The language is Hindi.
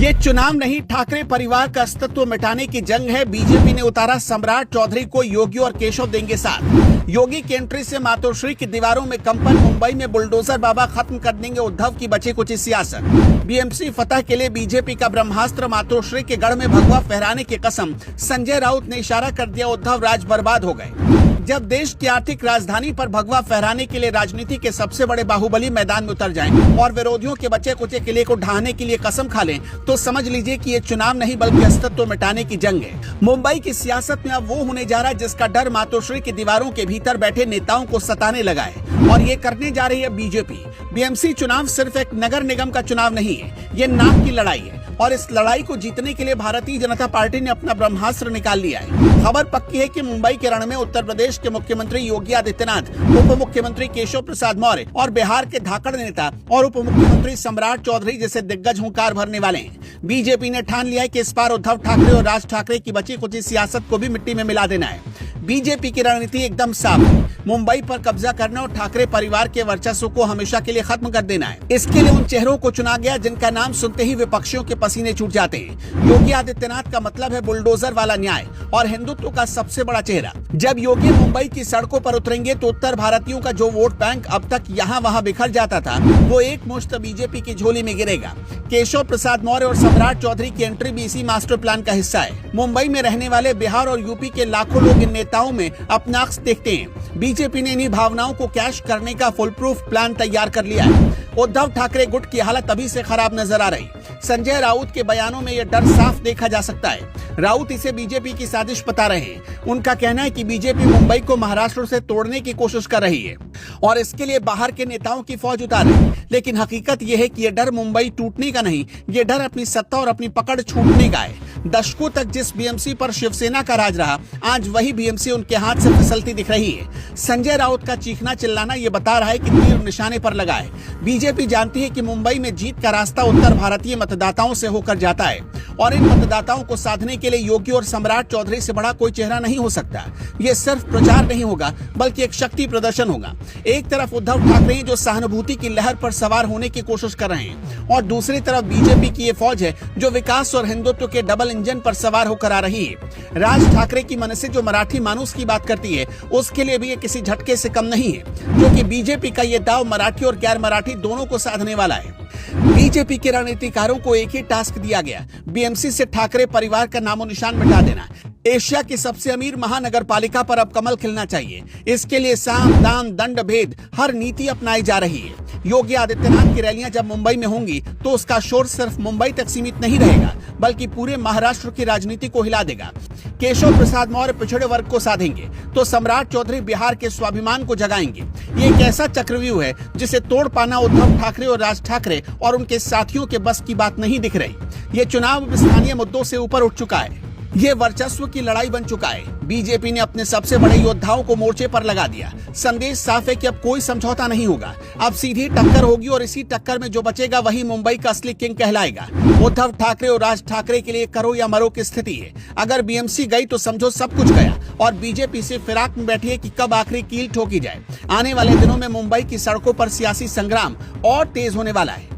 ये चुनाव नहीं, ठाकरे परिवार का अस्तित्व मिटाने की जंग है। बीजेपी ने उतारा सम्राट चौधरी को, योगी और केशव देंगे साथ। योगी की एंट्री से मातोश्री की दीवारों में कंपन, मुंबई में बुलडोजर बाबा खत्म कर देंगे उद्धव की बची कुची सियासत। बीएमसी फतह के लिए बीजेपी का ब्रह्मास्त्र, मातोश्री के गढ़ में भगवा फहराने की कसम। संजय राउत ने इशारा कर दिया, उद्धव राज बर्बाद हो गए। जब देश की आर्थिक राजधानी पर भगवा फहराने के लिए राजनीति के सबसे बड़े बाहुबली मैदान में उतर जाएं और विरोधियों के बचे कुचे किले को ढहाने के लिए कसम खा लें, तो समझ लीजिए कि ये चुनाव नहीं बल्कि अस्तित्व मिटाने की जंग है। मुंबई की सियासत में अब वो होने जा रहा है जिसका डर मातोश्री की दीवारों के भीतर बैठे नेताओं को सताने लगा है, और ये करने जा रही है बीजेपी। बीएमसी चुनाव सिर्फ एक नगर निगम का चुनाव नहीं है, ये नाम की लड़ाई है, और इस लड़ाई को जीतने के लिए भारतीय जनता पार्टी ने अपना ब्रह्मास्त्र निकाल लिया है। खबर पक्की है कि मुंबई के रण में उत्तर प्रदेश के मुख्यमंत्री योगी आदित्यनाथ, उप मुख्यमंत्री केशव प्रसाद मौर्य और बिहार के धाकड़ नेता और उप मुख्यमंत्री सम्राट चौधरी जैसे दिग्गज हुंकार भरने वाले हैं। बीजेपी ने ठान लिया है कि इस बार उद्धव ठाकरे और राज ठाकरे की बची कुची सियासत को भी मिट्टी में मिला देना है। बीजेपी की रणनीति एकदम साफ है, मुंबई पर कब्जा करना और ठाकरे परिवार के वर्चस्व को हमेशा के लिए खत्म कर देना है। इसके लिए उन चेहरों को चुना गया जिनका नाम सुनते ही विपक्षियों के पसीने छूट जाते हैं। योगी आदित्यनाथ का मतलब है बुलडोजर वाला न्याय और हिंदुत्व का सबसे बड़ा चेहरा। जब योगी मुंबई की सड़कों पर उतरेंगे तो उत्तर भारतीयों का जो वोट बैंक अब तक यहाँ वहाँ बिखर जाता था, वो एक मुश्त बीजेपी की झोली में गिरेगा। केशव प्रसाद मौर्य और सम्राट चौधरी की एंट्री भी इसी मास्टर प्लान का हिस्सा है। मुंबई में रहने वाले बिहार और यूपी के लाखों लोग इन नेताओं में अपना अक्स देखते हैं। बीजेपी ने इन्हीं भावनाओं को कैश करने का फुल प्रूफ प्लान तैयार कर लिया है। उद्धव ठाकरे गुट की हालत अभी से खराब नजर आ रही। संजय राउत के बयानों में यह डर साफ देखा जा सकता है। राउत इसे बीजेपी की साजिश बता रहे हैं। उनका कहना है कि बीजेपी मुंबई को महाराष्ट्र से तोड़ने की कोशिश कर रही है और इसके लिए बाहर के नेताओं की फौज उतार रही है। लेकिन हकीकत यह है कि यह डर मुंबई टूटने का नहीं, ये डर अपनी सत्ता और अपनी पकड़ छूटने का है। दशकों तक जिस बीएमसी पर शिवसेना का राज रहा, आज वही बीएमसी उनके हाथ से फिसलती दिख रही है। संजय राउत का चीखना चिल्लाना ये बता रहा है कि तीर निशाने पर लगा है। बीजेपी जानती है कि मुंबई में जीत का रास्ता उत्तर भारतीय मतदाताओं से होकर जाता है, और इन मतदाताओं को साधने के लिए योगी और सम्राट चौधरी से बड़ा कोई चेहरा नहीं हो सकता। ये सिर्फ प्रचार नहीं होगा बल्कि एक शक्ति प्रदर्शन होगा। एक तरफ उद्धव ठाकरे जो सहानुभूति की लहर पर सवार होने की कोशिश कर रहे हैं, और दूसरी तरफ बीजेपी की ये फौज है जो विकास और हिंदुत्व के डबल इंजन पर सवार होकर आ रही है। राज ठाकरे की मन से जो मराठी मानूस की बात करती है, उसके लिए भी ये किसी झटके से कम नहीं है, क्योंकि बीजेपी का ये दाव मराठी और गैर मराठी दोनों को साधने वाला है। बीजेपी के रणनीतिकारों को एक ही टास्क दिया गया, बीएमसी से ठाकरे परिवार का नामो निशान मिटा देना। एशिया की सबसे अमीर महानगरपालिका पर अब कमल खिलना चाहिए। इसके लिए साम दाम दंड भेद हर नीति अपनाई जा रही है। योगी आदित्यनाथ की रैलियां जब मुंबई में होंगी तो उसका शोर सिर्फ मुंबई तक सीमित नहीं रहेगा, बल्कि पूरे महाराष्ट्र की राजनीति को हिला देगा। केशव प्रसाद मौर्य पिछड़े वर्ग को साधेंगे तो सम्राट चौधरी बिहार के स्वाभिमान को जगाएंगे। ये एक ऐसा चक्रव्यूह है जिसे तोड़ पाना उद्धव ठाकरे और राज ठाकरे और उनके साथियों के बस की बात नहीं दिख रही। ये चुनाव स्थानीय मुद्दों से ऊपर उठ चुका है, ये वर्चस्व की लड़ाई बन चुका है। बीजेपी ने अपने सबसे बड़े योद्धाओं को मोर्चे पर लगा दिया। संदेश साफ है कि अब कोई समझौता नहीं होगा, अब सीधी टक्कर होगी, और इसी टक्कर में जो बचेगा वही मुंबई का असली किंग कहलाएगा। उद्धव ठाकरे और राज ठाकरे के लिए करो या मरो की स्थिति है। अगर बीएमसी गई तो समझो सब कुछ गया, और बीजेपी से फिराक में बैठी है कि कब आखिरी कील ठोकी जाए। आने वाले दिनों में मुंबई की सड़कों पर सियासी संग्राम और तेज होने वाला है।